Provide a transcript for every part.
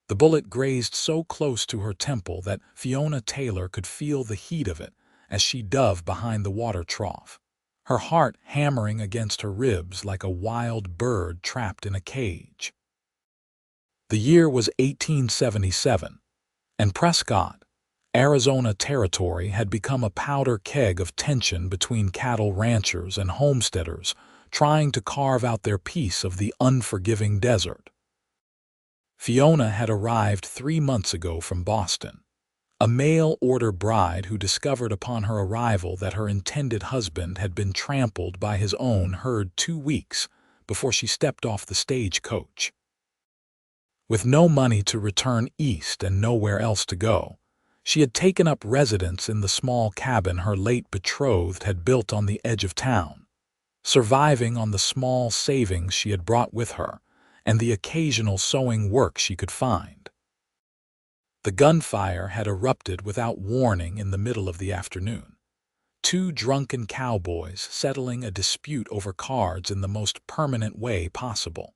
The bullet grazed so close to her temple that Fiona Taylor could feel the heat of it as she dove behind the water trough, her heart hammering against her ribs like a wild bird trapped in a cage. The year was 1877, and Prescott, Arizona territory had become a powder keg of tension between cattle ranchers and homesteaders trying to carve out their piece of the unforgiving desert. Fiona had arrived 3 months ago from Boston, a mail-order bride who discovered upon her arrival that her intended husband had been trampled by his own herd 2 weeks before she stepped off the stagecoach. With no money to return east and nowhere else to go, she had taken up residence in the small cabin her late betrothed had built on the edge of town, surviving on the small savings she had brought with her and the occasional sewing work she could find. The gunfire had erupted without warning in the middle of the afternoon, 2 drunken cowboys settling a dispute over cards in the most permanent way possible.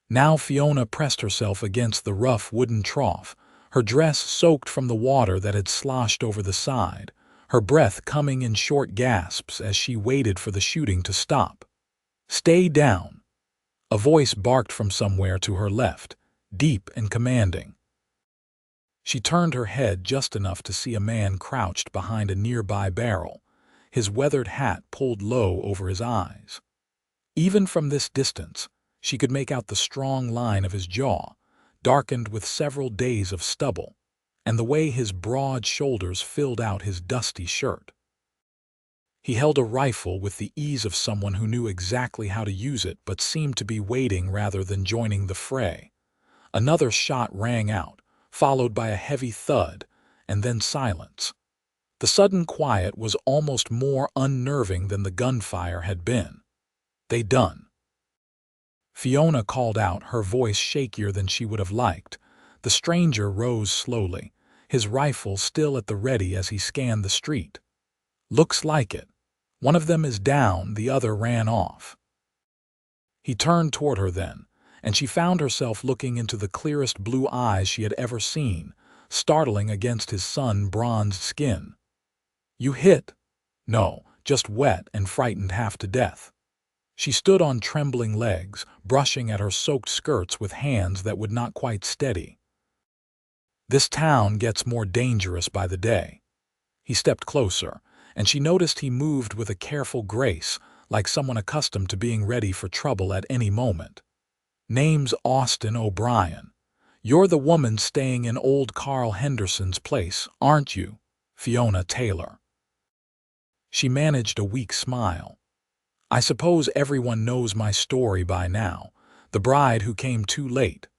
Now Fiona pressed herself against the rough wooden trough, her dress soaked from the water that had sloshed over the side, her breath coming in short gasps as she waited for the shooting to stop. "Stay down," a voice barked from somewhere to her left, deep and commanding. She turned her head just enough to see a man crouched behind a nearby barrel, his weathered hat pulled low over his eyes. Even from this distance, she could make out the strong line of his jaw, darkened with several days of stubble, and the way his broad shoulders filled out his dusty shirt. He held a rifle with the ease of someone who knew exactly how to use it but seemed to be waiting rather than joining the fray. Another shot rang out, followed by a heavy thud, and then silence. The sudden quiet was almost more unnerving than the gunfire had been. "They done." Fiona called out, her voice shakier than she would have liked. The stranger rose slowly, his rifle still at the ready as he scanned the street. "Looks like it. One of them is down, the other ran off." He turned toward her then, and she found herself looking into the clearest blue eyes she had ever seen, startling against his sun-bronzed skin. "You hit?" "No, just wet and frightened half to death." She stood on trembling legs, brushing at her soaked skirts with hands that would not quite steady. "This town gets more dangerous by the day." He stepped closer, and she noticed he moved with a careful grace, like someone accustomed to being ready for trouble at any moment. "Name's Austin O'Brien. You're the woman staying in old Carl Henderson's place, aren't you, Fiona Taylor?" She managed a weak smile. "I suppose everyone knows my story by now, the bride who came too late."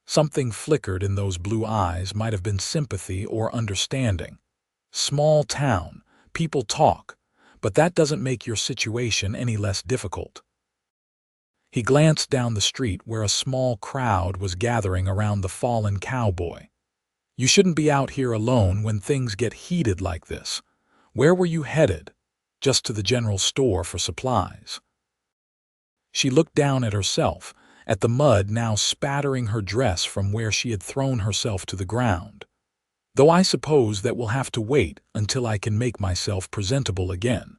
Something flickered in those blue eyes, might have been sympathy or understanding. "Small town, people talk, but that doesn't make your situation any less difficult." He glanced down the street where a small crowd was gathering around the fallen cowboy. "You shouldn't be out here alone when things get heated like this. Where were you headed?" "Just to the general store for supplies." She looked down at herself, at the mud now spattering her dress from where she had thrown herself to the ground. "Though I suppose that will have to wait until I can make myself presentable again.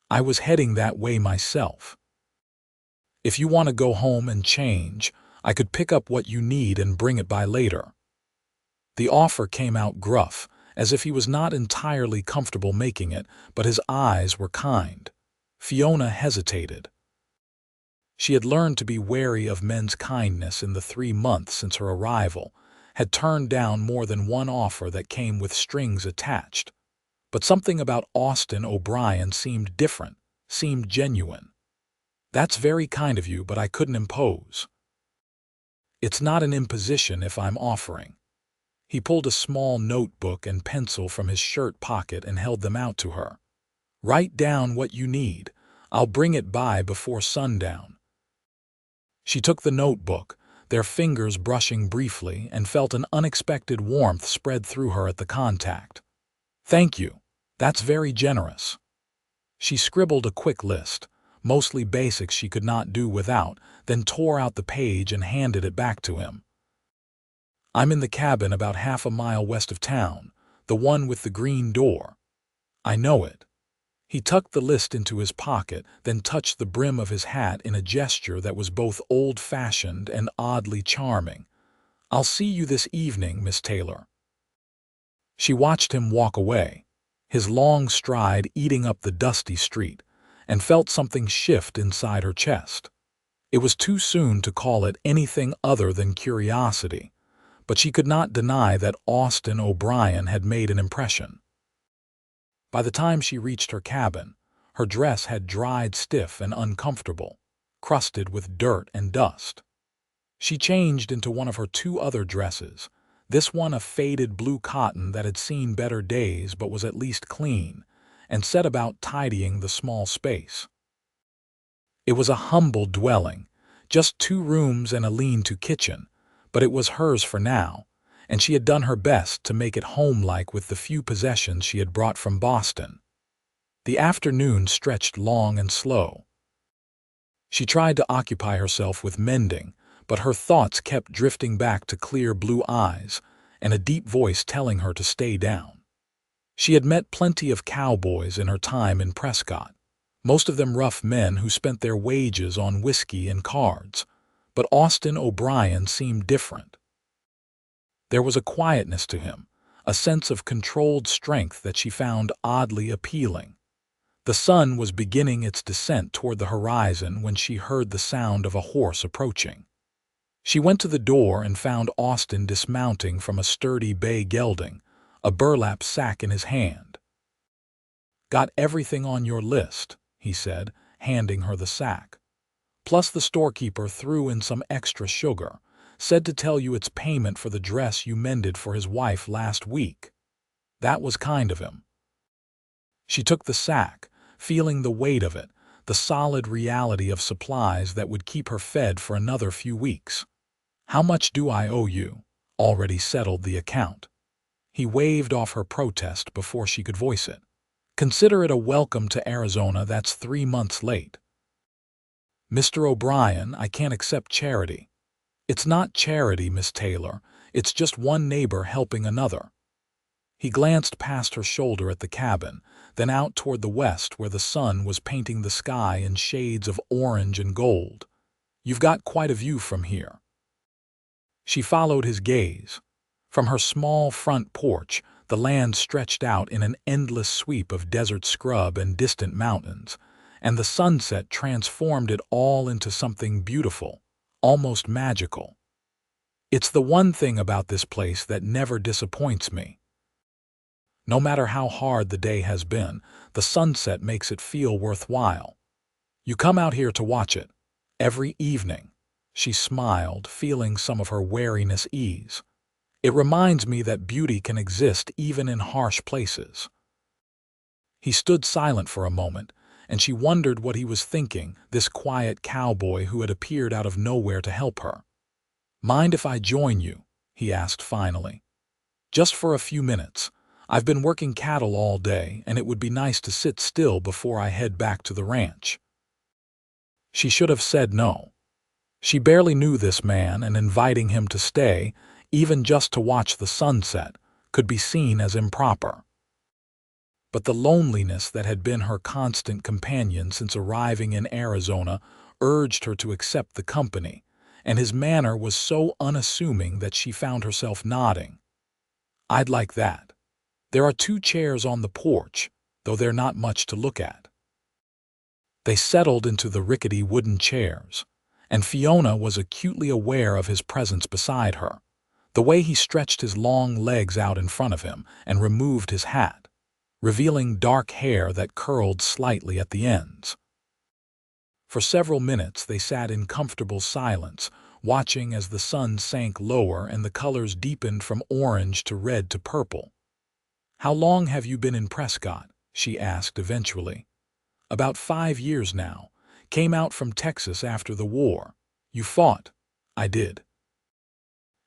I was heading that way myself. If you want to go home and change, I could pick up what you need and bring it by later." The offer came out gruff, as if he was not entirely comfortable making it, but his eyes were kind. Fiona hesitated. She had learned to be wary of men's kindness in the 3 months since her arrival, had turned down more than one offer that came with strings attached. But something about Austin O'Brien seemed different, seemed genuine. "That's very kind of you, but I couldn't impose." "It's not an imposition if I'm offering." He pulled a small notebook and pencil from his shirt pocket and held them out to her. "Write down what you need. I'll bring it by before sundown." She took the notebook, their fingers brushing briefly, and felt an unexpected warmth spread through her at the contact. "Thank you. That's very generous." She scribbled a quick list, mostly basics she could not do without, then tore out the page and handed it back to him. I'm in the cabin about half a mile west of town, the one with the green door. I know it. He tucked the list into his pocket, then touched the brim of his hat in a gesture that was both old-fashioned and oddly charming. I'll see you this evening, Miss Taylor. She watched him walk away, his long stride eating up the dusty street, and felt something shift inside her chest. It was too soon to call it anything other than curiosity, but she could not deny that Austin O'Brien had made an impression. By the time she reached her cabin, her dress had dried stiff and uncomfortable, crusted with dirt and dust. She changed into one of her two other dresses, this one a faded blue cotton that had seen better days but was at least clean, and set about tidying the small space. It was a humble dwelling, just 2 rooms and a lean-to kitchen, but it was hers for now, and she had done her best to make it home-like with the few possessions she had brought from Boston. The afternoon stretched long and slow. She tried to occupy herself with mending, but her thoughts kept drifting back to clear blue eyes and a deep voice telling her to stay down. She had met plenty of cowboys in her time in Prescott, most of them rough men who spent their wages on whiskey and cards, but Austin O'Brien seemed different. There was a quietness to him, a sense of controlled strength that she found oddly appealing. The sun was beginning its descent toward the horizon when she heard the sound of a horse approaching. She went to the door and found Austin dismounting from a sturdy bay gelding, a burlap sack in his hand. "Got everything on your list," he said, handing her the sack. "Plus the storekeeper threw in some extra sugar, said to tell you it's payment for the dress you mended for his wife last week. That was kind of him." She took the sack, feeling the weight of it, the solid reality of supplies that would keep her fed for another few weeks. "How much do I owe you?" Already settled the account. He waved off her protest before she could voice it. "Consider it a welcome to Arizona that's 3 months late." "Mr. O'Brien, I can't accept charity." "It's not charity, Miss Taylor. It's just one neighbor helping another." He glanced past her shoulder at the cabin, then out toward the west where the sun was painting the sky in shades of orange and gold. "You've got quite a view from here." She followed his gaze. From her small front porch, the land stretched out in an endless sweep of desert scrub and distant mountains, and the sunset transformed it all into something beautiful, almost magical. "It's the one thing about this place that never disappoints me. No matter how hard the day has been, the sunset makes it feel worthwhile. You come out here to watch it, every evening." She smiled, feeling some of her wariness ease. "It reminds me that beauty can exist even in harsh places." He stood silent for a moment, and she wondered what he was thinking, this quiet cowboy who had appeared out of nowhere to help her. "Mind if I join you?" he asked finally. "Just for a few minutes. I've been working cattle all day, and it would be nice to sit still before I head back to the ranch." She should have said no. She barely knew this man, and inviting him to stay, even just to watch the sunset, could be seen as improper. But the loneliness that had been her constant companion since arriving in Arizona urged her to accept the company, and his manner was so unassuming that she found herself nodding. "I'd like that. There are 2 chairs on the porch, though they're not much to look at." They settled into the rickety wooden chairs, and Fiona was acutely aware of his presence beside her, the way he stretched his long legs out in front of him and removed his hat, revealing dark hair that curled slightly at the ends. For several minutes they sat in comfortable silence, watching as the sun sank lower and the colors deepened from orange to red to purple. "How long have you been in Prescott?" she asked eventually. "About 5 years now. Came out from Texas after the war." "You fought?" "I did."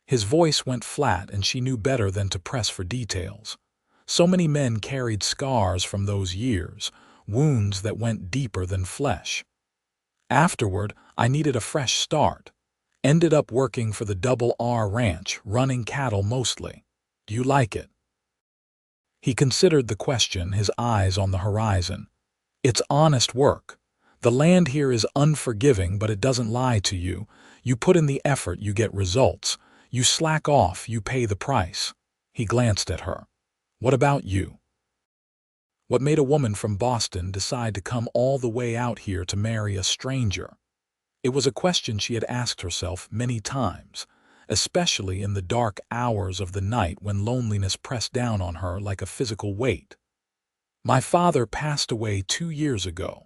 His voice went flat, and she knew better than to press for details. So many men carried scars from those years, wounds that went deeper than flesh. "Afterward, I needed a fresh start. Ended up working for the Double R Ranch, running cattle mostly. Do you like it? He considered the question, his eyes on the horizon. It's honest work. The land here is unforgiving, but it doesn't lie to you. You put in the effort, you get results. You slack off, you pay the price. He glanced at her. What about you? What made a woman from Boston decide to come all the way out here to marry a stranger? It was a question she had asked herself many times, especially in the dark hours of the night when loneliness pressed down on her like a physical weight. My father passed away 2 years ago.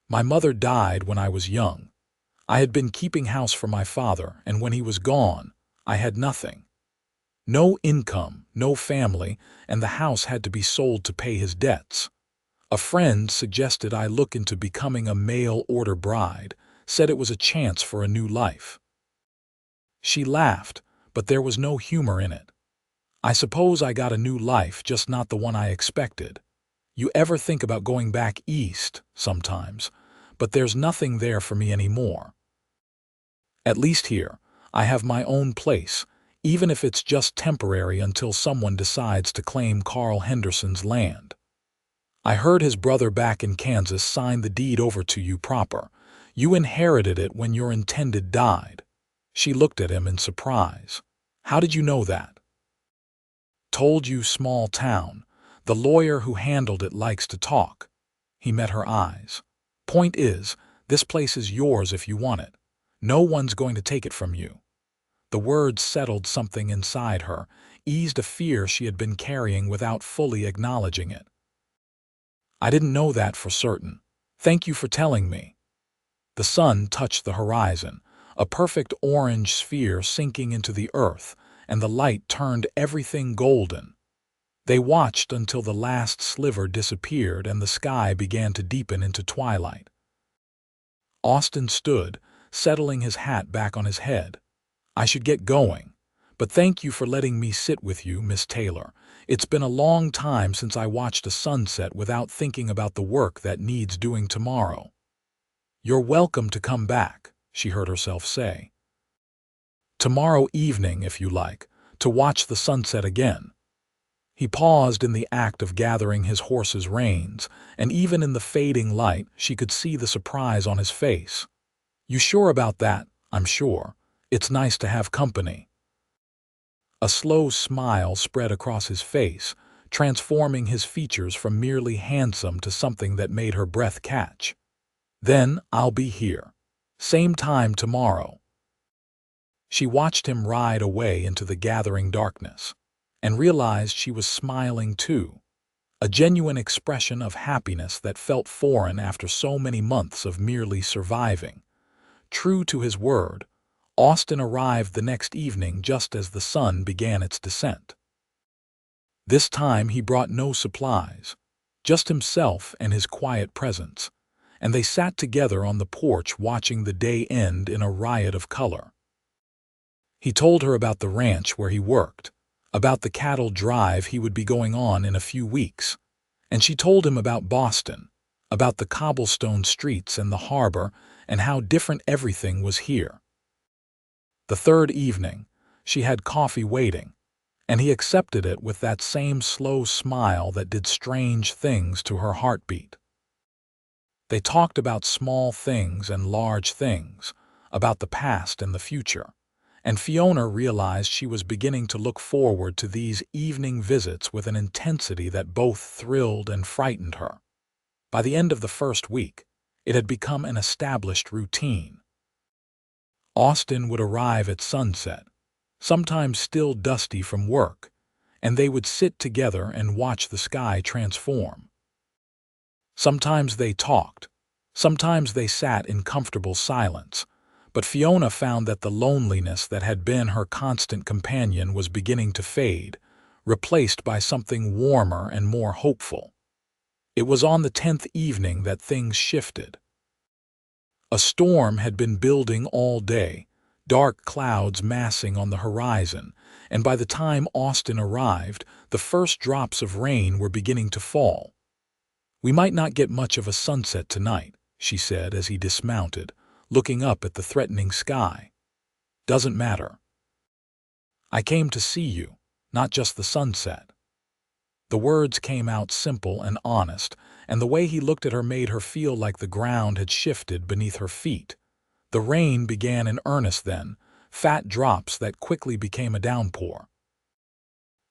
My mother died when I was young. I had been keeping house for my father, and when he was gone, I had nothing. No income, no family, and the house had to be sold to pay his debts. A friend suggested I look into becoming a mail-order bride, said it was a chance for a new life. She laughed, but there was no humor in it. I suppose I got a new life, just not the one I expected. You ever think about going back east? Sometimes, but there's nothing there for me anymore. At least here, I have my own place, even if it's just temporary until someone decides to claim Carl Henderson's land. I heard his brother back in Kansas signed the deed over to you proper. You inherited it when your intended died. She looked at him in surprise. How did you know that? Told you, small town. The lawyer who handled it likes to talk. He met her eyes. Point is, this place is yours if you want it. No one's going to take it from you. The words settled something inside her, eased a fear she had been carrying without fully acknowledging it. I didn't know that for certain. Thank you for telling me. The sun touched the horizon, a perfect orange sphere sinking into the earth, and the light turned everything golden. They watched until the last sliver disappeared and the sky began to deepen into twilight. Austin stood, settling his hat back on his head. I should get going, but thank you for letting me sit with you, Miss Taylor. It's been a long time since I watched a sunset without thinking about the work that needs doing tomorrow. You're welcome to come back, she heard herself say. Tomorrow evening, if you like, to watch the sunset again. He paused in the act of gathering his horse's reins, and even in the fading light she could see the surprise on his face. You sure about that? I'm sure. It's nice to have company. A slow smile spread across his face, transforming his features from merely handsome to something that made her breath catch. Then I'll be here. Same time tomorrow. She watched him ride away into the gathering darkness, and realized she was smiling too, a genuine expression of happiness that felt foreign after so many months of merely surviving. True to his word, Austin arrived the next evening just as the sun began its descent. This time he brought no supplies, just himself and his quiet presence, and they sat together on the porch watching the day end in a riot of color. He told her about the ranch where he worked, about the cattle drive he would be going on in a few weeks, and she told him about Boston, about the cobblestone streets and the harbor, and how different everything was here. The third evening, she had coffee waiting, and he accepted it with that same slow smile that did strange things to her heartbeat. They talked about small things and large things, about the past and the future, and Fiona realized she was beginning to look forward to these evening visits with an intensity that both thrilled and frightened her. By the end of the first week, it had become an established routine. Austin would arrive at sunset, sometimes still dusty from work, and they would sit together and watch the sky transform. Sometimes they talked, sometimes they sat in comfortable silence, but Fiona found that the loneliness that had been her constant companion was beginning to fade, replaced by something warmer and more hopeful. It was on the 10th evening that things shifted. A storm had been building all day, dark clouds massing on the horizon, and by the time Austin arrived, the first drops of rain were beginning to fall. We might not get much of a sunset tonight, she said as he dismounted, looking up at the threatening sky. "Doesn't matter. I came to see you, not just the sunset." The words came out simple and honest, and the way he looked at her made her feel like the ground had shifted beneath her feet. The rain began in earnest then, fat drops that quickly became a downpour.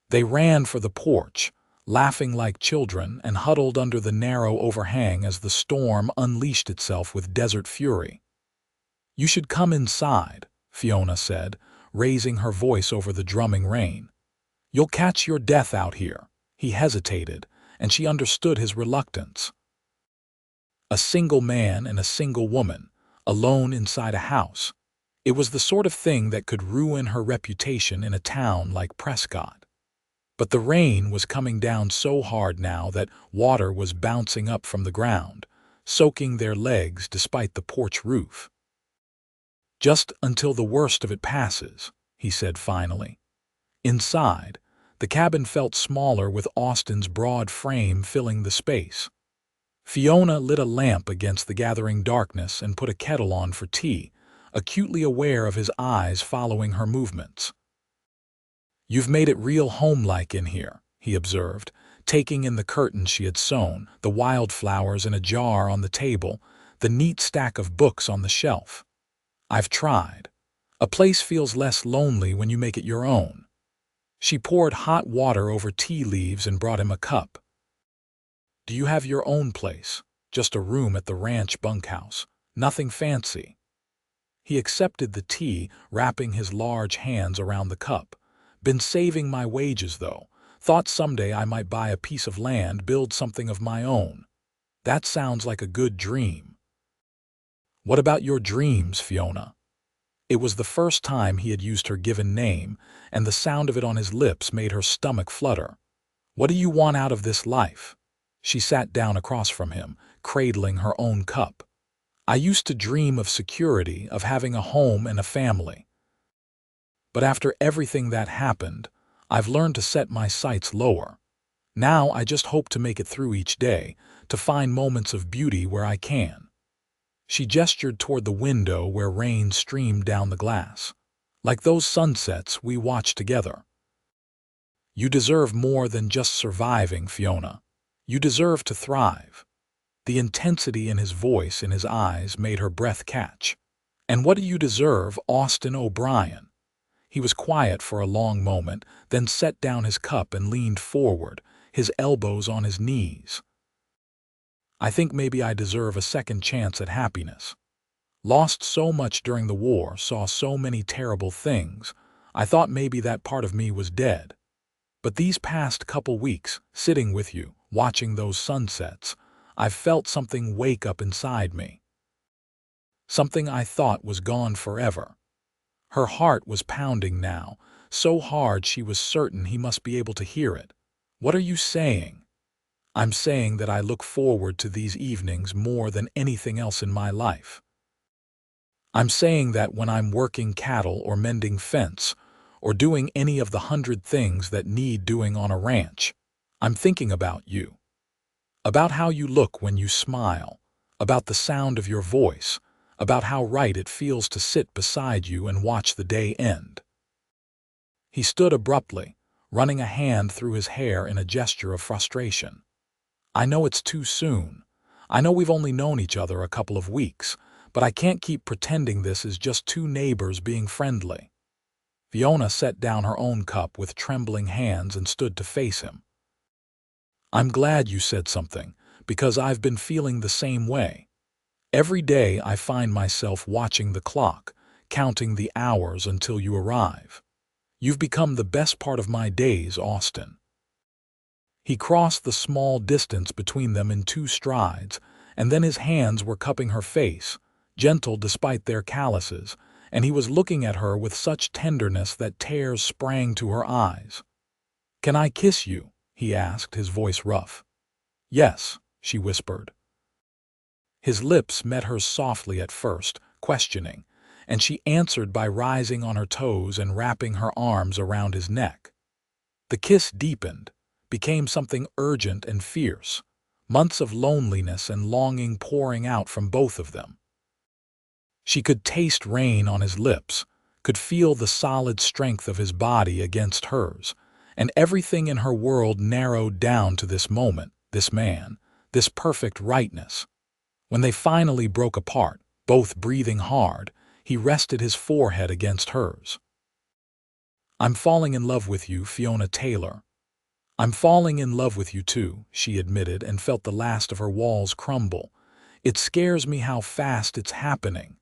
They ran for the porch, laughing like children, and huddled under the narrow overhang as the storm unleashed itself with desert fury. "You should come inside," Fiona said, raising her voice over the drumming rain. "You'll catch your death out here." He hesitated, and she understood his reluctance. A single man and a single woman, alone inside a house. It was the sort of thing that could ruin her reputation in a town like Prescott. But the rain was coming down so hard now that water was bouncing up from the ground, soaking their legs despite the porch roof. "Just until the worst of it passes," he said finally. Inside, the cabin felt smaller with Austin's broad frame filling the space. Fiona lit a lamp against the gathering darkness and put a kettle on for tea, acutely aware of his eyes following her movements. "You've made it real homelike in here," he observed, taking in the curtains she had sewn, the wildflowers in a jar on the table, the neat stack of books on the shelf. "I've tried. A place feels less lonely when you make it your own." She poured hot water over tea leaves and brought him a cup. "Do you have your own place? Just a room at the ranch bunkhouse. Nothing fancy." He accepted the tea, wrapping his large hands around the cup. "Been saving my wages, though. Thought someday I might buy a piece of land, build something of my own." "That sounds like a good dream." "What about your dreams, Fiona?" It was the first time he had used her given name, and the sound of it on his lips made her stomach flutter. "What do you want out of this life?" She sat down across from him, cradling her own cup. "I used to dream of security, of having a home and a family. But after everything that happened, I've learned to set my sights lower. Now I just hope to make it through each day, to find moments of beauty where I can." She gestured toward the window where rain streamed down the glass. "Like those sunsets we watched together." "You deserve more than just surviving, Fiona. You deserve to thrive." The intensity in his voice and his eyes made her breath catch. "And what do you deserve, Austin O'Brien?" He was quiet for a long moment, then set down his cup and leaned forward, his elbows on his knees. "I think maybe I deserve a second chance at happiness. Lost so much during the war, saw so many terrible things, I thought maybe that part of me was dead. But these past couple weeks, sitting with you, watching those sunsets, I've felt something wake up inside me. Something I thought was gone forever." Her heart was pounding now, so hard she was certain he must be able to hear it. "What are you saying?" "I'm saying that I look forward to these evenings more than anything else in my life. I'm saying that when I'm working cattle or mending fence, or doing any of the 100 things that need doing on a ranch, I'm thinking about you. About how you look when you smile, about the sound of your voice, about how right it feels to sit beside you and watch the day end." He stood abruptly, running a hand through his hair in a gesture of frustration. "I know it's too soon. I know we've only known each other a couple of weeks, but I can't keep pretending this is just two neighbors being friendly." Fiona set down her own cup with trembling hands and stood to face him. "I'm glad you said something, because I've been feeling the same way. Every day I find myself watching the clock, counting the hours until you arrive. You've become the best part of my days, Austin." He crossed the small distance between them in 2 strides, and then his hands were cupping her face, gentle despite their calluses, and he was looking at her with such tenderness that tears sprang to her eyes. "Can I kiss you?" he asked, his voice rough. "Yes," she whispered. His lips met hers softly at first, questioning, and she answered by rising on her toes and wrapping her arms around his neck. The kiss deepened, became something urgent and fierce, months of loneliness and longing pouring out from both of them. She could taste rain on his lips, could feel the solid strength of his body against hers, and everything in her world narrowed down to this moment, this man, this perfect rightness. When they finally broke apart, both breathing hard, he rested his forehead against hers. "I'm falling in love with you, Fiona Taylor." "I'm falling in love with you too," she admitted, and felt the last of her walls crumble. "It scares me how fast it's happening."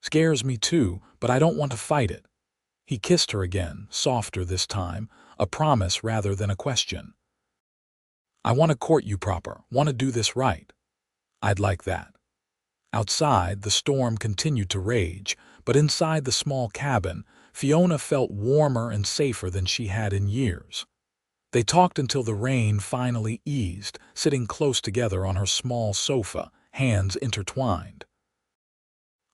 "Scares me too, but I don't want to fight it." He kissed her again, softer this time, a promise rather than a question. "I want to court you proper, want to do this right." "I'd like that." Outside, the storm continued to rage, but inside the small cabin, Fiona felt warmer and safer than she had in years. They talked until the rain finally eased, sitting close together on her small sofa, hands intertwined.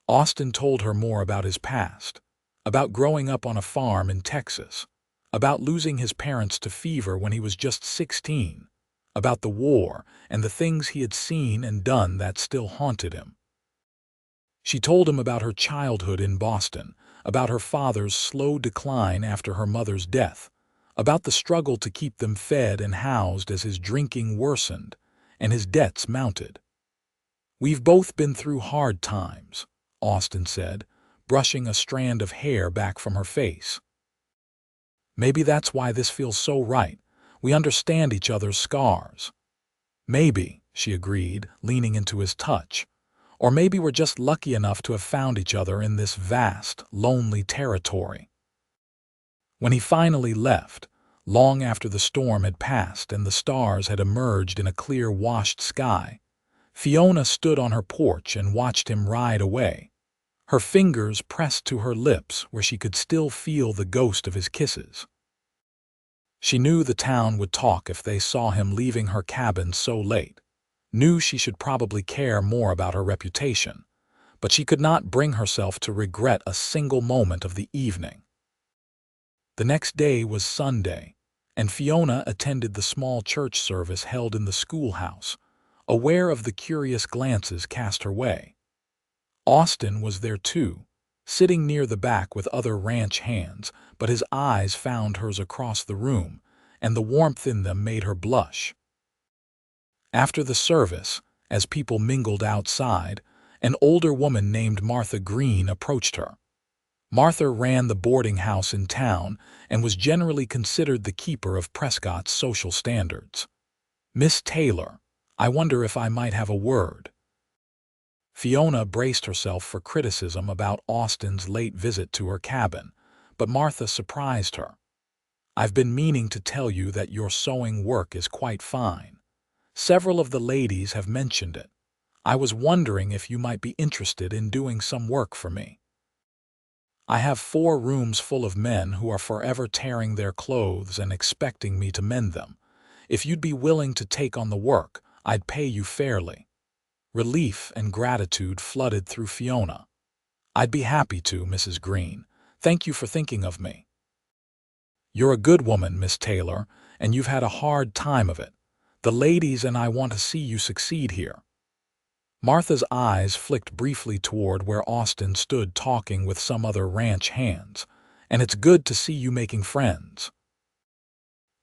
Austin told her more about his past, about growing up on a farm in Texas, about losing his parents to fever when he was just 16, about the war and the things he had seen and done that still haunted him. She told him about her childhood in Boston, about her father's slow decline after her mother's death, about the struggle to keep them fed and housed as his drinking worsened and his debts mounted. "We've both been through hard times," Austin said, brushing a strand of hair back from her face. "Maybe that's why this feels so right. We understand each other's scars." "Maybe," she agreed, leaning into his touch. "Or maybe we're just lucky enough to have found each other in this vast, lonely territory." When he finally left, long after the storm had passed and the stars had emerged in a clear, washed sky, Fiona stood on her porch and watched him ride away, her fingers pressed to her lips where she could still feel the ghost of his kisses. She knew the town would talk if they saw him leaving her cabin so late, knew she should probably care more about her reputation, but she could not bring herself to regret a single moment of the evening. The next day was Sunday, and Fiona attended the small church service held in the schoolhouse, aware of the curious glances cast her way. Austin was there too, sitting near the back with other ranch hands, but his eyes found hers across the room, and the warmth in them made her blush. After the service, as people mingled outside, an older woman named Martha Green approached her. Martha ran the boarding house in town and was generally considered the keeper of Prescott's social standards. "Miss Taylor, I wonder if I might have a word." Fiona braced herself for criticism about Austin's late visit to her cabin, but Martha surprised her. "I've been meaning to tell you that your sewing work is quite fine. Several of the ladies have mentioned it. I was wondering if you might be interested in doing some work for me. I have 4 rooms full of men who are forever tearing their clothes and expecting me to mend them. If you'd be willing to take on the work, I'd pay you fairly." Relief and gratitude flooded through Fiona. "I'd be happy to, Mrs. Green. Thank you for thinking of me. You're a good woman, Miss Taylor, and you've had a hard time of it. The ladies and I want to see you succeed here." Martha's eyes flicked briefly toward where Austin stood talking with some other ranch hands. "And it's good to see you making friends."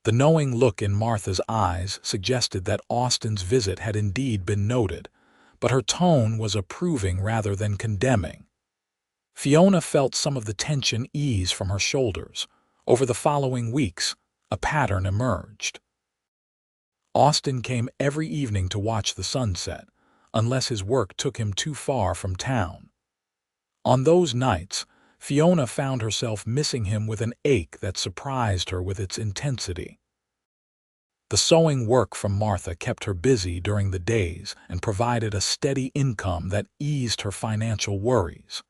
The knowing look in Martha's eyes suggested that Austin's visit had indeed been noted, but her tone was approving rather than condemning. Fiona felt some of the tension ease from her shoulders. Over the following weeks, a pattern emerged. Austin came every evening to watch the sunset, unless his work took him too far from town. On those nights, Fiona found herself missing him with an ache that surprised her with its intensity. The sewing work from Martha kept her busy during the days and provided a steady income that eased her financial worries.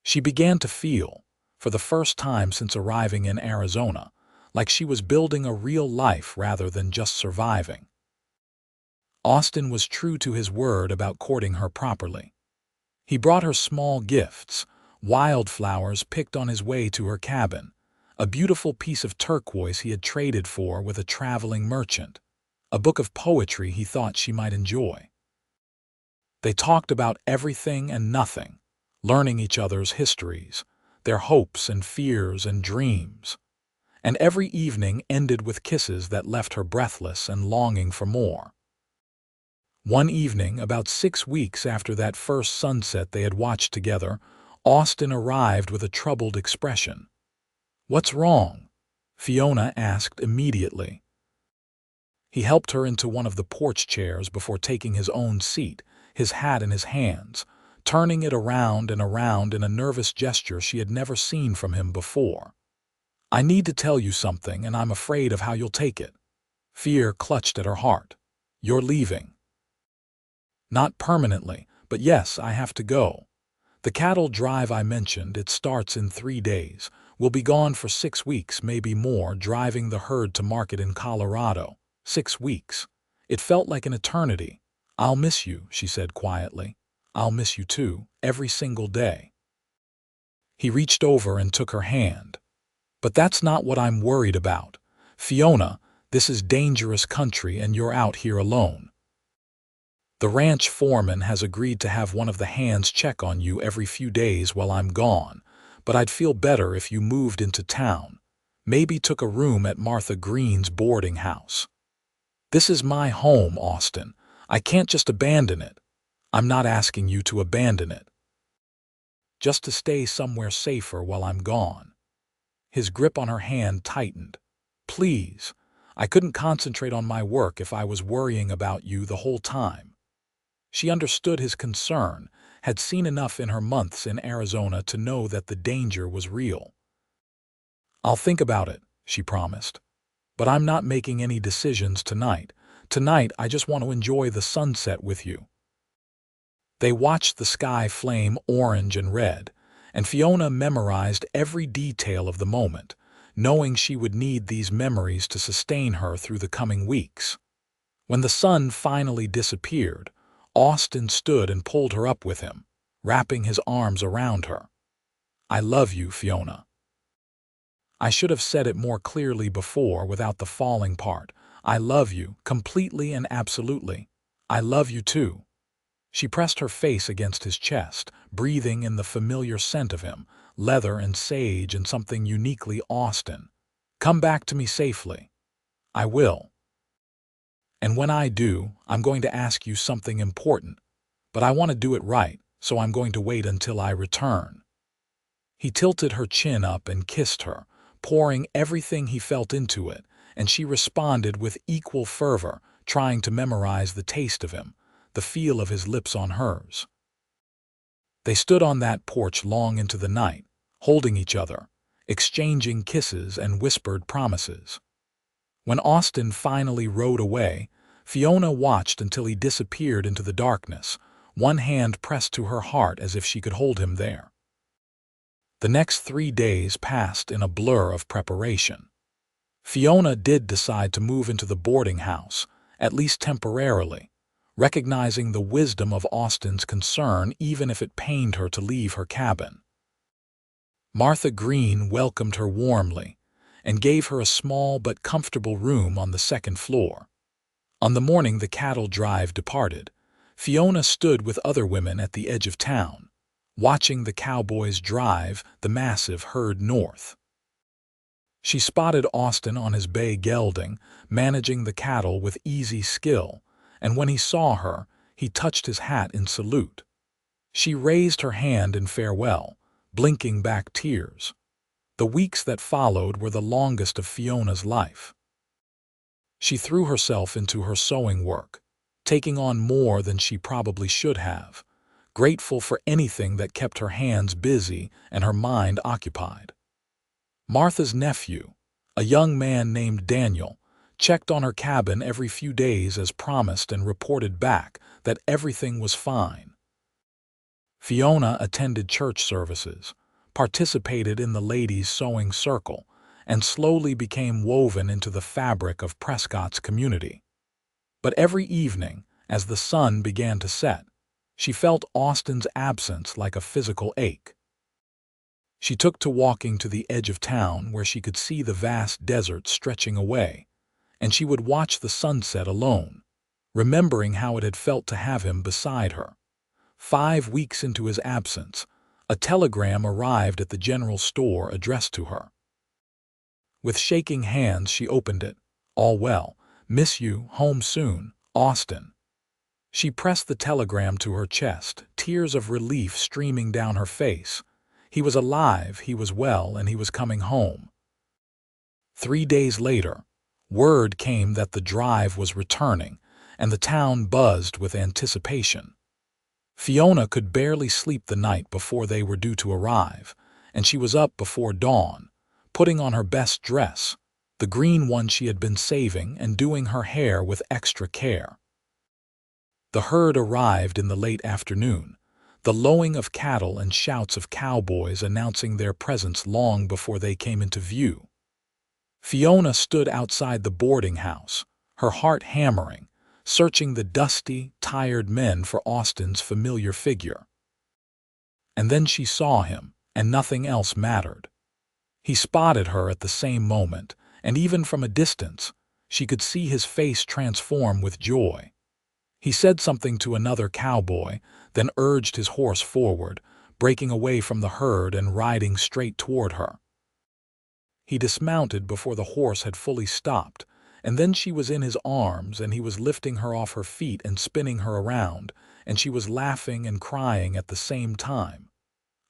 She began to feel, for the first time since arriving in Arizona, like she was building a real life rather than just surviving. Austin was true to his word about courting her properly. He brought her small gifts, wildflowers picked on his way to her cabin, a beautiful piece of turquoise he had traded for with a traveling merchant, a book of poetry he thought she might enjoy. They talked about everything and nothing, learning each other's histories, their hopes and fears and dreams. And every evening ended with kisses that left her breathless and longing for more. One evening, about 6 weeks after that first sunset they had watched together, Austin arrived with a troubled expression. "What's wrong?" Fiona asked immediately. He helped her into one of the porch chairs before taking his own seat, his hat in his hands, turning it around and around in a nervous gesture she had never seen from him before. "I need to tell you something, and I'm afraid of how you'll take it." Fear clutched at her heart. "You're leaving." "Not permanently, but yes, I have to go. The cattle drive I mentioned, it starts in 3 days. We'll be gone for 6 weeks, maybe more, driving the herd to market in Colorado. 6 weeks. It felt like an eternity. "I'll miss you," she said quietly. "I'll miss you too, every single day." He reached over and took her hand. "But that's not what I'm worried about. Fiona, this is dangerous country and you're out here alone. The ranch foreman has agreed to have one of the hands check on you every few days while I'm gone, but I'd feel better if you moved into town. Maybe took a room at Martha Green's boarding house." "This is my home, Austin. I can't just abandon it." "I'm not asking you to abandon it. Just to stay somewhere safer while I'm gone." His grip on her hand tightened. "Please. I couldn't concentrate on my work if I was worrying about you the whole time." She understood his concern, had seen enough in her months in Arizona to know that the danger was real. "I'll think about it," she promised. "But I'm not making any decisions tonight. Tonight, I just want to enjoy the sunset with you." They watched the sky flame orange and red, and Fiona memorized every detail of the moment, knowing she would need these memories to sustain her through the coming weeks. When the sun finally disappeared, Austin stood and pulled her up with him, wrapping his arms around her. "I love you, Fiona. I should have said it more clearly before without the falling part. I love you, completely and absolutely. I love you too." She pressed her face against his chest, breathing in the familiar scent of him, leather and sage and something uniquely Austin. "Come back to me safely." "I will. And when I do, I'm going to ask you something important. But I want to do it right, so I'm going to wait until I return." He tilted her chin up and kissed her, pouring everything he felt into it, and she responded with equal fervor, trying to memorize the taste of him, the feel of his lips on hers. They stood on that porch long into the night, holding each other, exchanging kisses and whispered promises. When Austin finally rode away, Fiona watched until he disappeared into the darkness, one hand pressed to her heart as if she could hold him there. The next 3 days passed in a blur of preparation. Fiona did decide to move into the boarding house, at least temporarily, recognizing the wisdom of Austin's concern even if it pained her to leave her cabin. Martha Green welcomed her warmly and gave her a small but comfortable room on the 2nd floor. On the morning the cattle drive departed, Fiona stood with other women at the edge of town, watching the Cowboys drive the massive herd north. She spotted Austin on his bay gelding, managing the cattle with easy skill, and when he saw her, he touched his hat in salute. She raised her hand in farewell, blinking back tears. The weeks that followed were the longest of Fiona's life. She threw herself into her sewing work, taking on more than she probably should have, grateful for anything that kept her hands busy and her mind occupied. Martha's nephew, a young man named Daniel, checked on her cabin every few days as promised and reported back that everything was fine. Fiona attended church services, participated in the ladies' sewing circle, and slowly became woven into the fabric of Prescott's community. But every evening, as the sun began to set, she felt Austin's absence like a physical ache. She took to walking to the edge of town where she could see the vast desert stretching away, and she would watch the sunset alone, remembering how it had felt to have him beside her. 5 weeks into his absence, A telegram arrived at the general store addressed to her. With shaking hands, she opened it. "All well. Miss you. Home soon. Austin." She pressed the telegram to her chest, tears of relief streaming down her face. He was alive, he was well, and he was coming home. 3 days later, word came that the drive was returning, and the town buzzed with anticipation. Fiona could barely sleep the night before they were due to arrive, and she was up before dawn, putting on her best dress, the green one she had been saving, and doing her hair with extra care. The herd arrived in the late afternoon, the lowing of cattle and shouts of cowboys announcing their presence long before they came into view. Fiona stood outside the boarding house, her heart hammering, searching the dusty, tired men for Austin's familiar figure. And then she saw him, and nothing else mattered. He spotted her at the same moment, and even from a distance, she could see his face transform with joy. He said something to another cowboy, then urged his horse forward, breaking away from the herd and riding straight toward her. He dismounted before the horse had fully stopped, and then she was in his arms, and he was lifting her off her feet and spinning her around, and she was laughing and crying at the same time.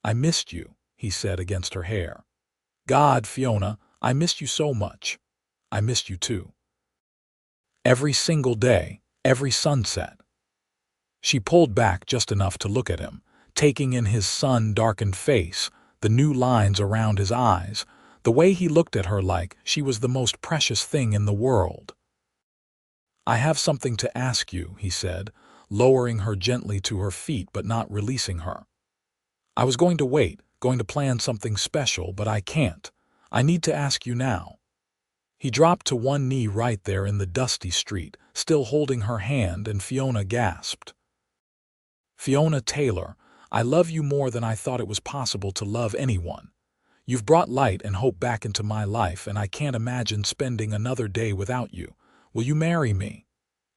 "I missed you," he said against her hair. "God, Fiona, I missed you so much. I missed you too. Every single day, every sunset." She pulled back just enough to look at him, taking in his sun-darkened face, the new lines around his eyes, the way he looked at her like she was the most precious thing in the world. "I have something to ask you," he said, lowering her gently to her feet but not releasing her. "I was going to wait, going to plan something special, but I can't. I need to ask you now." He dropped to one knee right there in the dusty street, still holding her hand, and Fiona gasped. "Fiona Taylor, I love you more than I thought it was possible to love anyone. You've brought light and hope back into my life, and I can't imagine spending another day without you. Will you marry me?"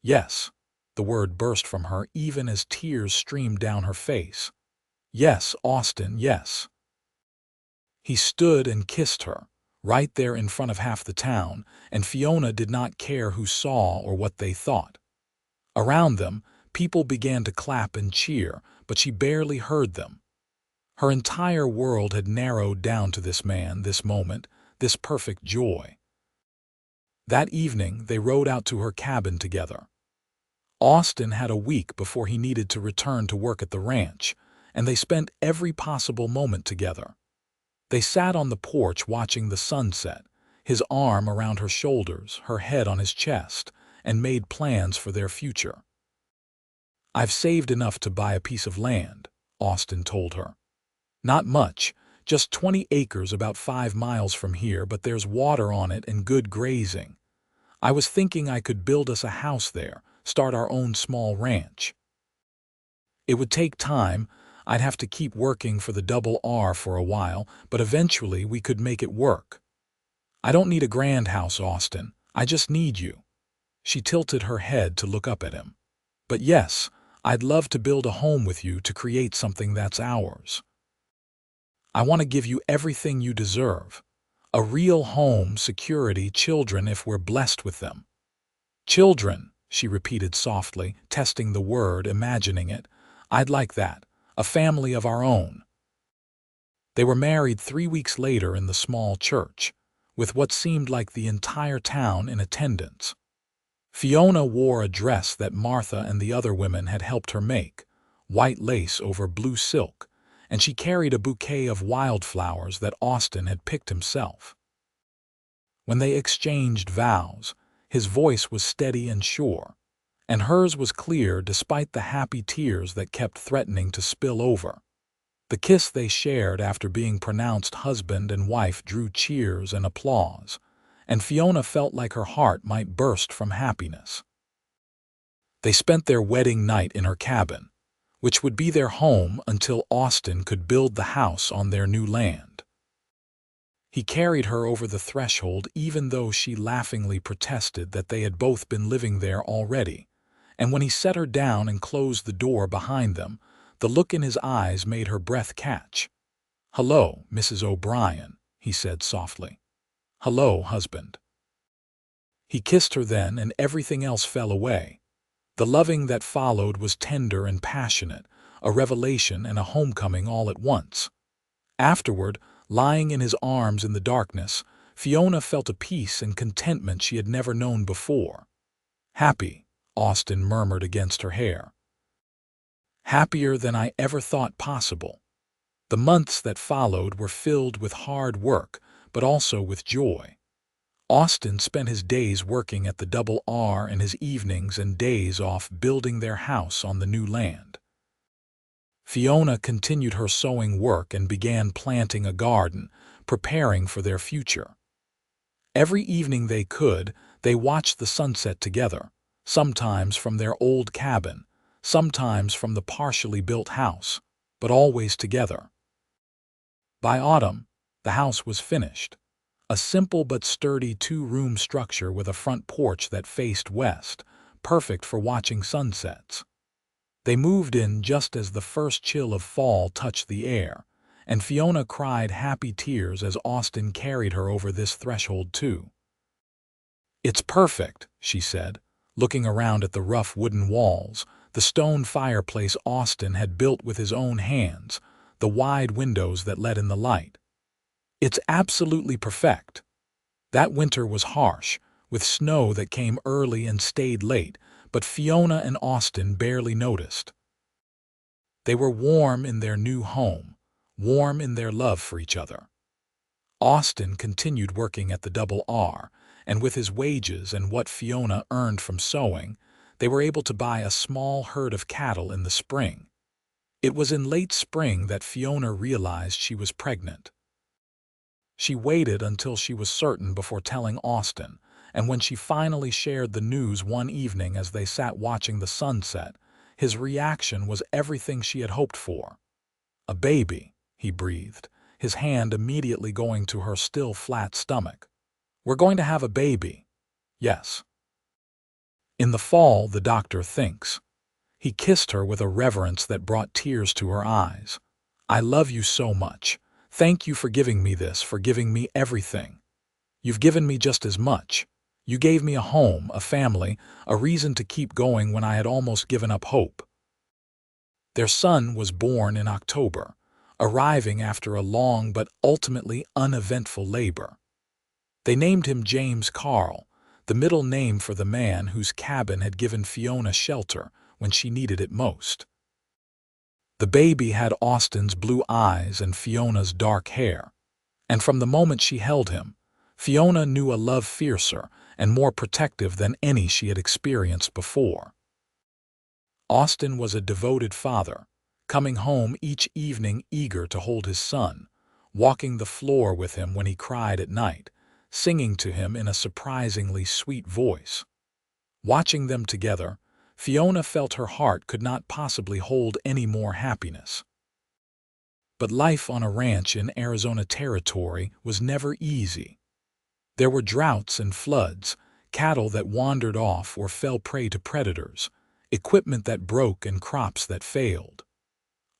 "Yes." The word burst from her even as tears streamed down her face. "Yes, Austin, yes." He stood and kissed her, right there in front of half the town, and Fiona did not care who saw or what they thought. Around them, people began to clap and cheer, but she barely heard them. Her entire world had narrowed down to this man, this moment, this perfect joy. That evening, they rode out to her cabin together. Austin had a week before he needed to return to work at the ranch, and they spent every possible moment together. They sat on the porch watching the sunset, his arm around her shoulders, her head on his chest, and made plans for their future. "I've saved enough to buy a piece of land," Austin told her. "Not much, just 20 acres about 5 miles from here, but there's water on it and good grazing. I was thinking I could build us a house there, start our own small ranch. It would take time. I'd have to keep working for the Double R for a while, but eventually we could make it work. I don't need a grand house, Austin. I just need you." She tilted her head to look up at him. "But yes, I'd love to build a home with you, to create something that's ours. I want to give you everything you deserve. A real home, security, children if we're blessed with them." "Children," she repeated softly, testing the word, imagining it. "I'd like that. A family of our own." They were married 3 weeks later in the small church, with what seemed like the entire town in attendance. Fiona wore a dress that Martha and the other women had helped her make, white lace over blue silk, and she carried a bouquet of wildflowers that Austin had picked himself. When they exchanged vows, his voice was steady and sure, and hers was clear despite the happy tears that kept threatening to spill over. The kiss they shared after being pronounced husband and wife drew cheers and applause, and Fiona felt like her heart might burst from happiness. They spent their wedding night in her cabin, which would be their home until Austin could build the house on their new land. He carried her over the threshold even though she laughingly protested that they had both been living there already, and when he set her down and closed the door behind them, the look in his eyes made her breath catch. "Hello, Mrs. O'Brien," he said softly. "Hello, husband." He kissed her then, and everything else fell away. The loving that followed was tender and passionate, a revelation and a homecoming all at once. Afterward, lying in his arms in the darkness, Fiona felt a peace and contentment she had never known before. "Happy," Austin murmured against her hair. "Happier than I ever thought possible." The months that followed were filled with hard work, but also with joy. Austin spent his days working at the Double R and his evenings and days off building their house on the new land. Fiona continued her sewing work and began planting a garden, preparing for their future. Every evening they watched the sunset together, sometimes from their old cabin, sometimes from the partially built house, but always together. By autumn, the house was finished. A simple but sturdy two-room structure with a front porch that faced west, perfect for watching sunsets. They moved in just as the first chill of fall touched the air, and Fiona cried happy tears as Austin carried her over this threshold too. "It's perfect," she said, looking around at the rough wooden walls, the stone fireplace Austin had built with his own hands, the wide windows that let in the light. "It's absolutely perfect." That winter was harsh, with snow that came early and stayed late, but Fiona and Austin barely noticed. They were warm in their new home, warm in their love for each other. Austin continued working at the Double R, and with his wages and what Fiona earned from sewing, they were able to buy a small herd of cattle in the spring. It was in late spring that Fiona realized she was pregnant. She waited until she was certain before telling Austin, and when she finally shared the news one evening as they sat watching the sunset, his reaction was everything she had hoped for. "A baby," he breathed, his hand immediately going to her still flat stomach. "We're going to have a baby." "Yes." "In the fall, the doctor thinks." He kissed her with a reverence that brought tears to her eyes. "I love you so much. Thank you for giving me this, for giving me everything. You've given me just as much. You gave me a home, a family, a reason to keep going when I had almost given up hope." Their son was born in October, arriving after a long but ultimately uneventful labor. They named him James Carl, the middle name for the man whose cabin had given Fiona shelter when she needed it most. The baby had Austin's blue eyes and Fiona's dark hair, and from the moment she held him, Fiona knew a love fiercer and more protective than any she had experienced before. Austin was a devoted father, coming home each evening eager to hold his son, walking the floor with him when he cried at night, singing to him in a surprisingly sweet voice. Watching them together, Fiona felt her heart could not possibly hold any more happiness. But life on a ranch in Arizona Territory was never easy. There were droughts and floods, cattle that wandered off or fell prey to predators, equipment that broke and crops that failed.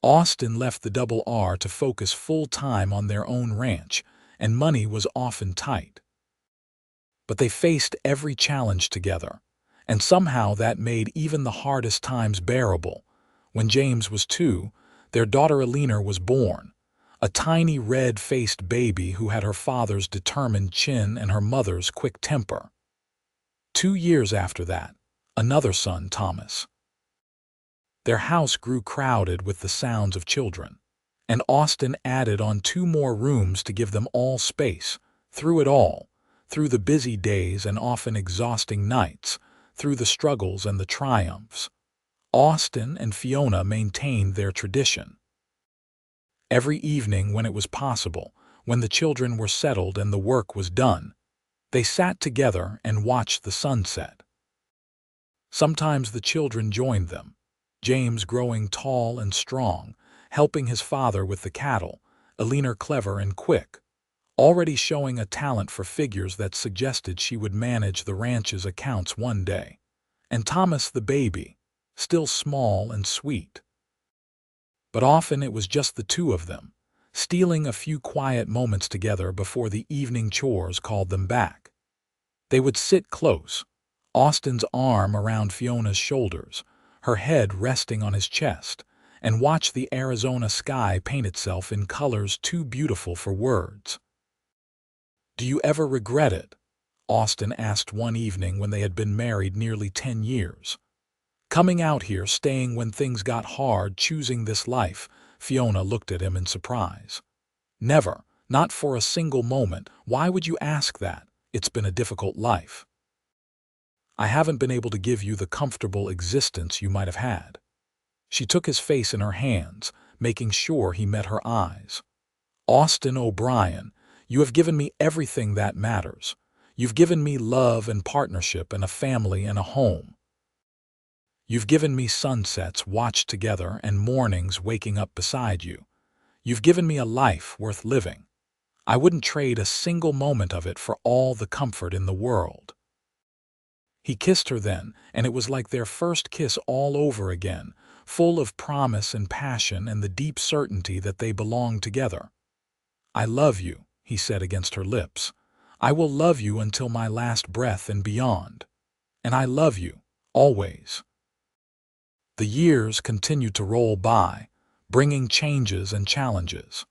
Austin left the Double R to focus full-time on their own ranch, and money was often tight. But they faced every challenge together, and somehow that made even the hardest times bearable. When James was 2, their daughter Alina was born, a tiny red-faced baby who had her father's determined chin and her mother's quick temper. 2 years after that, another son, Thomas. Their house grew crowded with the sounds of children, and Austin added on 2 more rooms to give them all space. Through it all, through the busy days and often exhausting nights, through the struggles and the triumphs, Austin and Fiona maintained their tradition. Every evening when it was possible, when the children were settled and the work was done, they sat together and watched the sunset. Sometimes the children joined them, James growing tall and strong, helping his father with the cattle, Alina clever and quick, already showing a talent for figures that suggested she would manage the ranch's accounts one day, and Thomas the baby, still small and sweet. But often it was just the 2 of them, stealing a few quiet moments together before the evening chores called them back. They would sit close, Austin's arm around Fiona's shoulders, her head resting on his chest, and watch the Arizona sky paint itself in colors too beautiful for words. "Do you ever regret it?" Austin asked one evening when they had been married nearly 10 years. "Coming out here, staying when things got hard, choosing this life?" Fiona looked at him in surprise. "Never, not for a single moment. Why would you ask that? It's been a difficult life. I haven't been able to give you the comfortable existence you might have had." She took his face in her hands, making sure he met her eyes. "Austin O'Brien, you have given me everything that matters. You've given me love and partnership and a family and a home. You've given me sunsets watched together and mornings waking up beside you. You've given me a life worth living. I wouldn't trade a single moment of it for all the comfort in the world." He kissed her then, and it was like their first kiss all over again, full of promise and passion and the deep certainty that they belonged together. "I love you," he said against her lips. "I will love you until my last breath and beyond. And I love you, always." The years continued to roll by, bringing changes and challenges.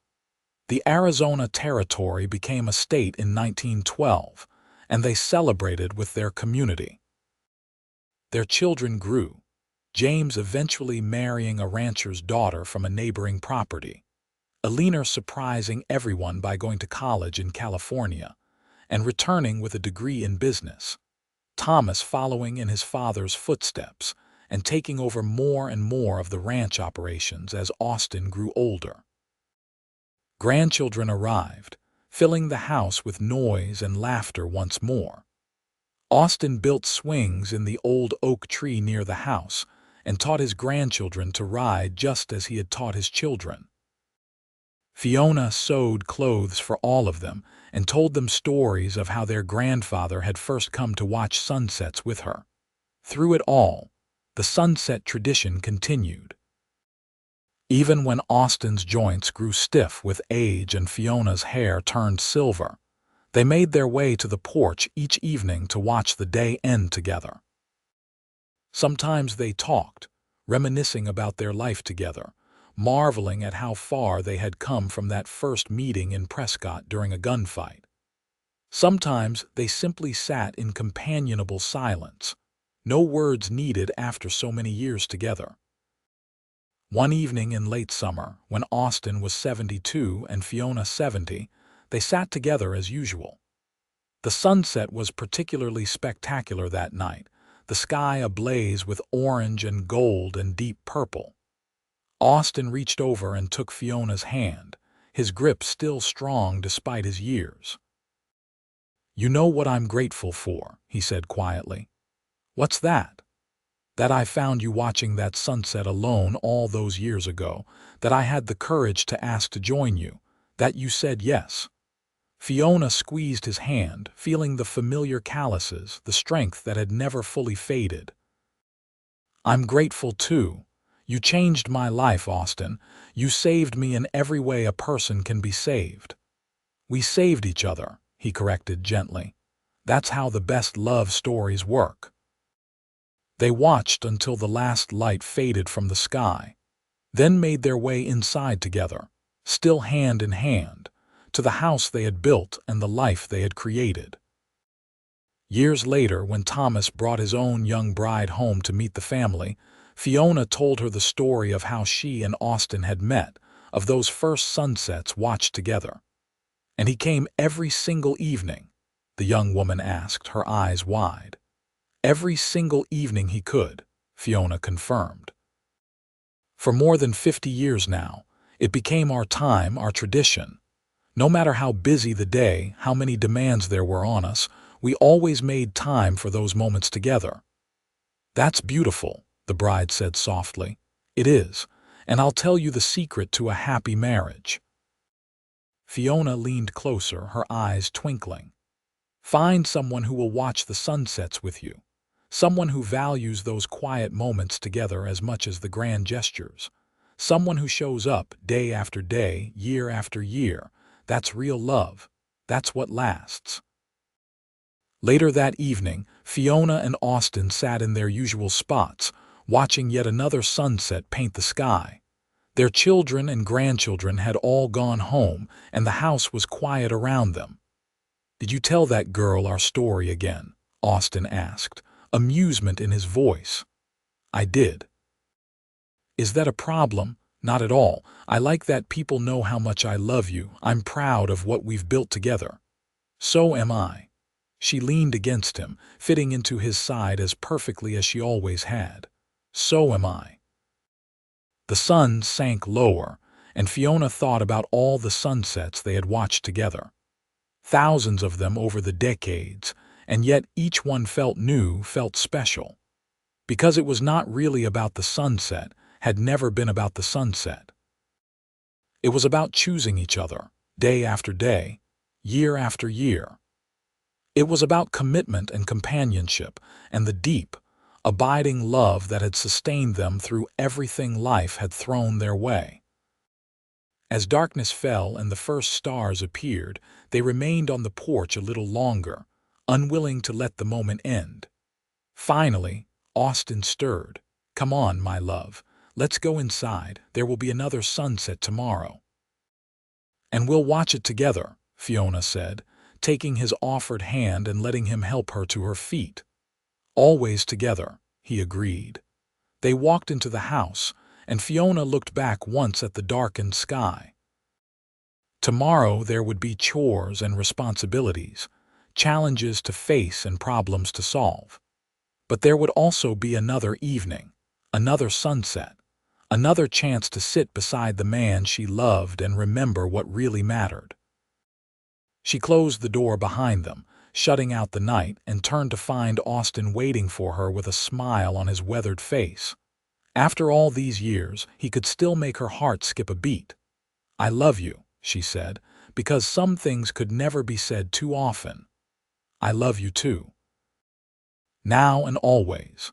The Arizona Territory became a state in 1912, and they celebrated with their community. Their children grew, James eventually marrying a rancher's daughter from a neighboring property, Alina surprising everyone by going to college in California and returning with a degree in business, Thomas following in his father's footsteps and taking over more and more of the ranch operations as Austin grew older. Grandchildren arrived, filling the house with noise and laughter once more. Austin built swings in the old oak tree near the house and taught his grandchildren to ride just as he had taught his children. Fiona sewed clothes for all of them and told them stories of how their grandfather had first come to watch sunsets with her. Through it all, the sunset tradition continued. Even when Austin's joints grew stiff with age and Fiona's hair turned silver, they made their way to the porch each evening to watch the day end together. Sometimes they talked, reminiscing about their life together, marveling at how far they had come from that first meeting in Prescott during a gunfight. Sometimes they simply sat in companionable silence, no words needed after so many years together. One evening in late summer, when Austin was 72 and Fiona 70, they sat together as usual. The sunset was particularly spectacular that night, the sky ablaze with orange and gold and deep purple. Austin reached over and took Fiona's hand, his grip still strong despite his years. "You know what I'm grateful for," he said quietly. "What's that?" "That I found you watching that sunset alone all those years ago, that I had the courage to ask to join you, that you said yes." Fiona squeezed his hand, feeling the familiar calluses, the strength that had never fully faded. "I'm grateful too. You changed my life, Austin. You saved me in every way a person can be saved." "We saved each other," he corrected gently. "That's how the best love stories work." They watched until the last light faded from the sky, then made their way inside together, still hand in hand, to the house they had built and the life they had created. Years later, when Thomas brought his own young bride home to meet the family, Fiona told her the story of how she and Austin had met, of those first sunsets watched together. "And he came every single evening?" the young woman asked, her eyes wide. "Every single evening he could," Fiona confirmed. "For more than 50 years now, it became our time, our tradition. No matter how busy the day, how many demands there were on us, we always made time for those moments together." "That's beautiful," the bride said softly. "It is, and I'll tell you the secret to a happy marriage." Fiona leaned closer, her eyes twinkling. "Find someone who will watch the sunsets with you, someone who values those quiet moments together as much as the grand gestures, Someone who shows up day after day, year after year. That's real love. That's what lasts. Later that evening, Fiona and Austin sat in their usual spots, watching yet another sunset paint the sky. Their children and grandchildren had all gone home, and the house was quiet around them. "Did you tell that girl our story again?" Austin asked, amusement in his voice. "I did." "Is that a problem?" "Not at all. I like that people know how much I love you. I'm proud of what we've built together." "So am I." She leaned against him, fitting into his side as perfectly as she always had. "So am I." The sun sank lower, and Fiona thought about all the sunsets they had watched together. Thousands of them over the decades, and yet each one felt new, felt special. Because it was not really about the sunset, had never been about the sunset. It was about choosing each other, day after day, year after year. It was about commitment and companionship, and the deep, abiding love that had sustained them through everything life had thrown their way. As darkness fell and the first stars appeared, they remained on the porch a little longer, unwilling to let the moment end. Finally, Austin stirred. "Come on, my love. Let's go inside. There will be another sunset tomorrow." "And we'll watch it together," Fiona said, taking his offered hand and letting him help her to her feet. "Always together," he agreed. They walked into the house, and Fiona looked back once at the darkened sky. Tomorrow there would be chores and responsibilities, challenges to face and problems to solve. But there would also be another evening, another sunset, another chance to sit beside the man she loved and remember what really mattered. She closed the door behind them, shutting out the night, and turned to find Austin waiting for her with a smile on his weathered face. After all these years, he could still make her heart skip a beat. "I love you," she said, because some things could never be said too often. "I love you too." Now and always.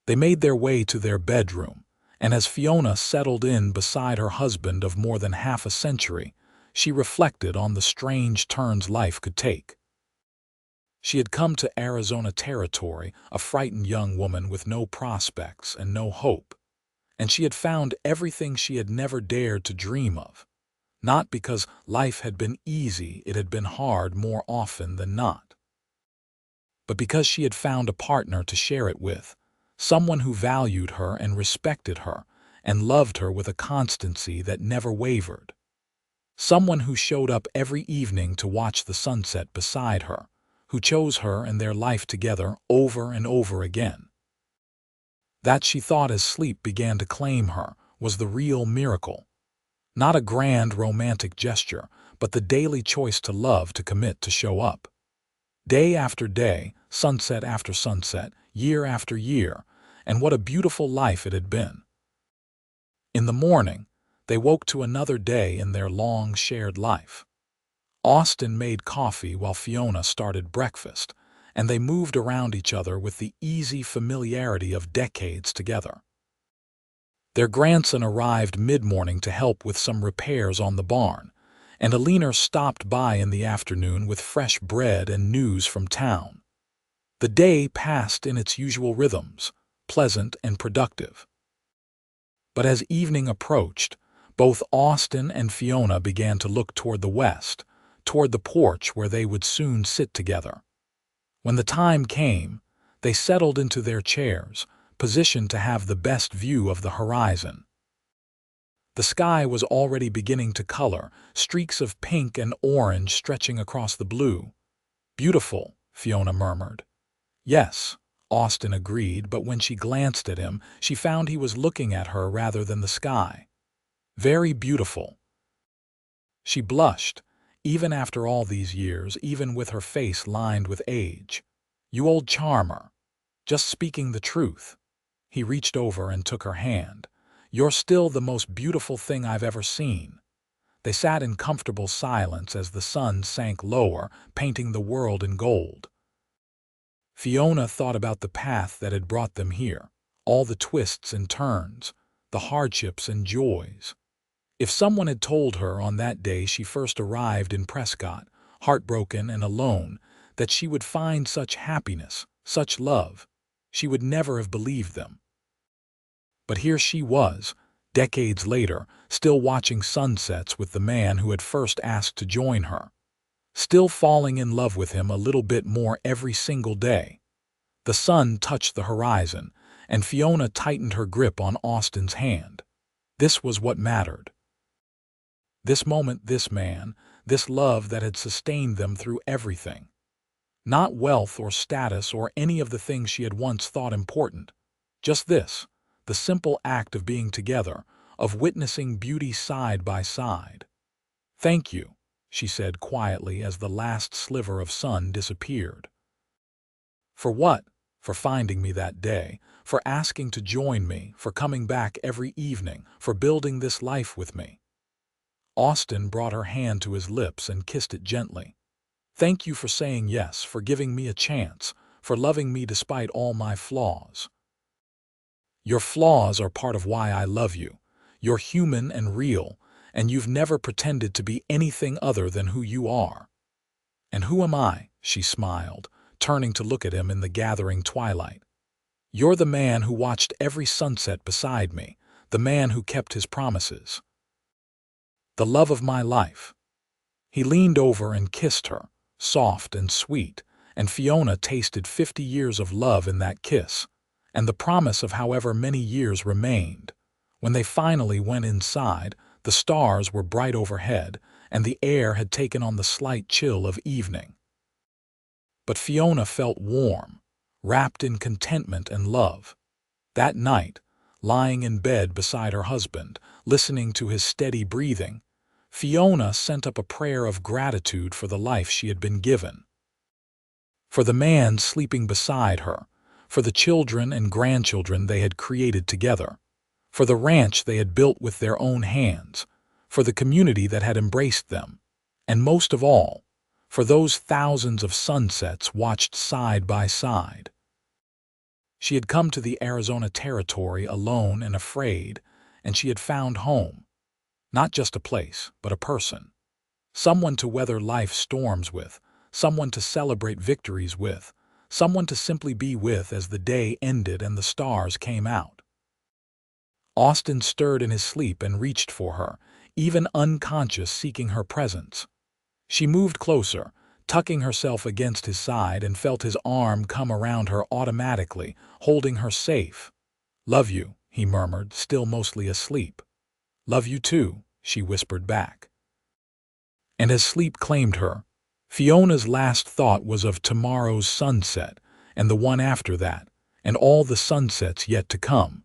They made their way to their bedroom, and as Fiona settled in beside her husband of more than half a century, she reflected on the strange turns life could take. She had come to Arizona territory, a frightened young woman with no prospects and no hope, and she had found everything she had never dared to dream of. Not because life had been easy, it had been hard more often than not, but because she had found a partner to share it with, someone who valued her and respected her and loved her with a constancy that never wavered. Someone who showed up every evening to watch the sunset beside her, who chose her and their life together over and over again. That, she thought as sleep began to claim her, was the real miracle. Not a grand romantic gesture, but the daily choice to love, to commit, to show up. Day after day, sunset after sunset, year after year, and what a beautiful life it had been. In the morning, they woke to another day in their long shared life. Austin made coffee while Fiona started breakfast, and they moved around each other with the easy familiarity of decades together. Their grandson arrived mid-morning to help with some repairs on the barn, and Alina stopped by in the afternoon with fresh bread and news from town. The day passed in its usual rhythms, pleasant and productive. But as evening approached, both Austin and Fiona began to look toward the west, toward the porch where they would soon sit together. When the time came, they settled into their chairs, positioned to have the best view of the horizon. The sky was already beginning to color, streaks of pink and orange stretching across the blue. "Beautiful," Fiona murmured. "Yes," Austin agreed, but when she glanced at him, she found he was looking at her rather than the sky. "Very beautiful." She blushed, even after all these years, even with her face lined with age. "You old charmer. Just speaking the truth." He reached over and took her hand. "You're still the most beautiful thing I've ever seen." They sat in comfortable silence as the sun sank lower, painting the world in gold. Fiona thought about the path that had brought them here, all the twists and turns, the hardships and joys. If someone had told her on that day she first arrived in Prescott, heartbroken and alone, that she would find such happiness, such love, she would never have believed them. But here she was, decades later, still watching sunsets with the man who had first asked to join her, still falling in love with him a little bit more every single day. The sun touched the horizon, and Fiona tightened her grip on Austin's hand. This was what mattered. This moment, this man, this love that had sustained them through everything. Not wealth or status or any of the things she had once thought important. Just this, the simple act of being together, of witnessing beauty side by side. "Thank you," she said quietly as the last sliver of sun disappeared. "For what? For finding me that day, for asking to join me, for coming back every evening, for building this life with me." Austin brought her hand to his lips and kissed it gently. "Thank you for saying yes, for giving me a chance, for loving me despite all my flaws. Your flaws are part of why I love you. You're human and real, and you've never pretended to be anything other than who you are." "And who am I?" she smiled, turning to look at him in the gathering twilight. "You're the man who watched every sunset beside me, the man who kept his promises. The love of my life." He leaned over and kissed her, soft and sweet, and Fiona tasted 50 years of love in that kiss, and the promise of however many years remained. When they finally went inside, the stars were bright overhead, and the air had taken on the slight chill of evening. But Fiona felt warm, wrapped in contentment and love. That night, lying in bed beside her husband, listening to his steady breathing, Fiona sent up a prayer of gratitude for the life she had been given. For the man sleeping beside her, for the children and grandchildren they had created together, for the ranch they had built with their own hands, for the community that had embraced them, and most of all, for those thousands of sunsets watched side by side. She had come to the Arizona territory alone and afraid, and she had found home. Not just a place, but a person. Someone to weather life's storms with, someone to celebrate victories with, someone to simply be with as the day ended and the stars came out. Austin stirred in his sleep and reached for her, even unconscious, seeking her presence. She moved closer, tucking herself against his side, and felt his arm come around her automatically, holding her safe. "Love you," he murmured, still mostly asleep. "Love you too," she whispered back. And as sleep claimed her, Fiona's last thought was of tomorrow's sunset, and the one after that, and all the sunsets yet to come.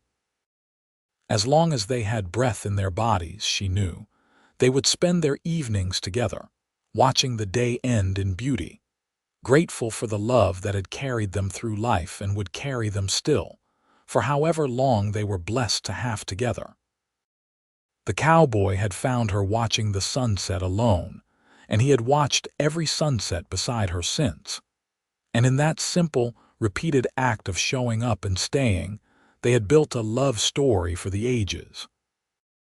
As long as they had breath in their bodies, she knew, they would spend their evenings together, watching the day end in beauty, grateful for the love that had carried them through life and would carry them still, for however long they were blessed to have together. The cowboy had found her watching the sunset alone, and he had watched every sunset beside her since. And in that simple, repeated act of showing up and staying, they had built a love story for the ages.